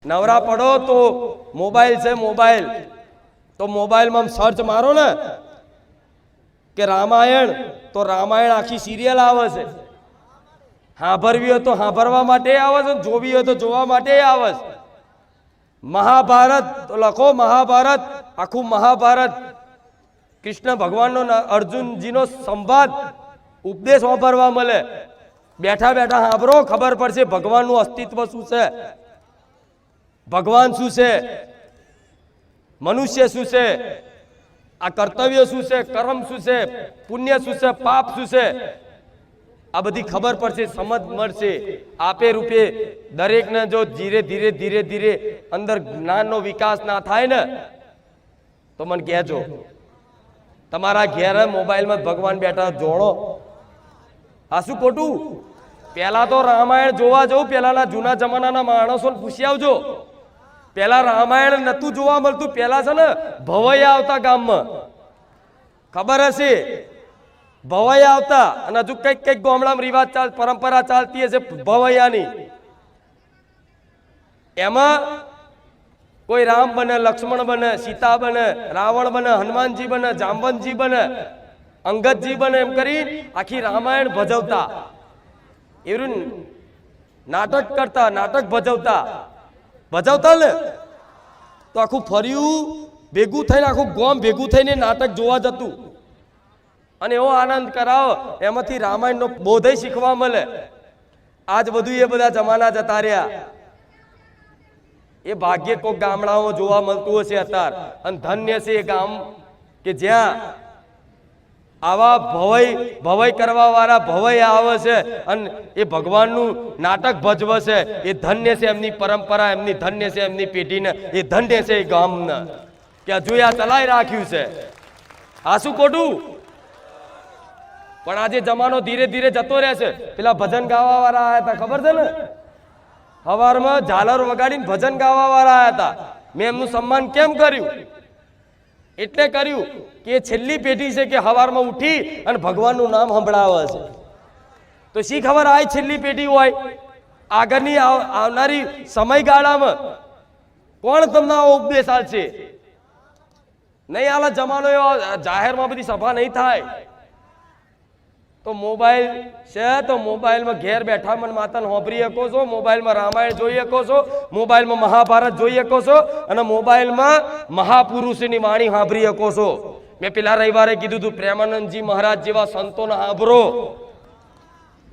नवरा पड़ो तो मोबाइल से मोबाइल तो मोबाइल में सर्च मारो ने कि रामायण तो रामायण आखी सीरियल आवे छे हांभरवी हो तो हांभरवा माटे आवे छे जोवी हो तो जोवा माटे आवे छे महाभारत तो लखो महाभारत आखू महाभारत कृष्ण भगवान नो अर्जुन जी नो संवाद उपदेश वापरवा मळे बैठा बैठा हांभरो खबर पड़शे भगवान नु अस्तित्व शुं छे भगवान शुं छे मनुष्य शुं छे आ कर्तव्य शुं छे कर्म शुं छे पुण्य शुं छे पाप शुं छे आ बधी खबर पड़शे समझ मळशे आपे रूपे दरेक ने जो धीरे धीरे धीरे धीरे अंदर ज्ञान नो विकास ना थाय ने तो मन कहेजो तमारा घेर मोबाइल में भगवान बैठा जोड़ो आ शुं खोटू पहला तो रामायण जोवा जाओ पहला जूना जमाना माणसों पूछी आवजो पहला रामायण नतु जोवा मळतुं पहला छे ने भवैया आवता गाम में खबर हशे भवैया आवता अने हजू कईक कईक गामडामां रिवाज चाल परंपरा चालती हशे भवैयानी एमां कोई राम बने लक्ष्मण बने सीता बने रावण बने हनुमानजी बने जामवंतजी बने अंगदजी बने एम करी आखी रामायण भजवता एवं नाटक करता नाटक भजवता ने तो आखू फर्यू भेगू थईने आखू गाम भेगू थईने नाटक जोवा जतुं अने एवो आनंद करावो एमांथी रामायण नो बोधय शीखवा मळे आज बधुं ए बधा जमाना जता रह्या ए भाग्य कोक गामडाओ जोवा मळतुं हशे अतार अने धन्य छे ए गाम के ज्यां आवा भवय करवा वाला भवय आवे छे अने ए भगवाननु नाटक भजवे छे ए धन्य छे एमनी परंपरा एमनी धन्य छे एमनी पेढीने ए धन्य छे ए गामने के हजू आ चलाई राख्युं छे आ शुं खोटुं पण आजे जमानो धीरे धीरे जतो रहे छे पेला भजन गावा वाळा आया था खबर छे ने हवारमां झालर वगाડીને भजन गावा वाळा आया था मैं एमनुं सम्मान केम कर्युं एटले कर्युं कि छेल्ली पेढ़ी छे कि हवारमां उठी अने भगवाननुं नाम संभळावे छे तो शी खबर आ छेल्ली पेढ़ी होय आगळनी आवनारी समयगाळामां कोण तमने आ उपदेश आपशे नहीं आला जमानो एवो जाहेरमां बधी सभा नहीं थाय तो मोबाइल छे तो मोबाइल में घेर बैठा मन मातन होंभरी शको छो मोबाइल में रामायण जोई शको छो मोबाइल में महाभारत जोई शको छो अने मोबाइल में महापुरुषनी वाणी सांभळी शको छो मैं पेला रविवारे कीधुं तुं प्रेमानंदजी महाराज जेवा संतोने सांभळो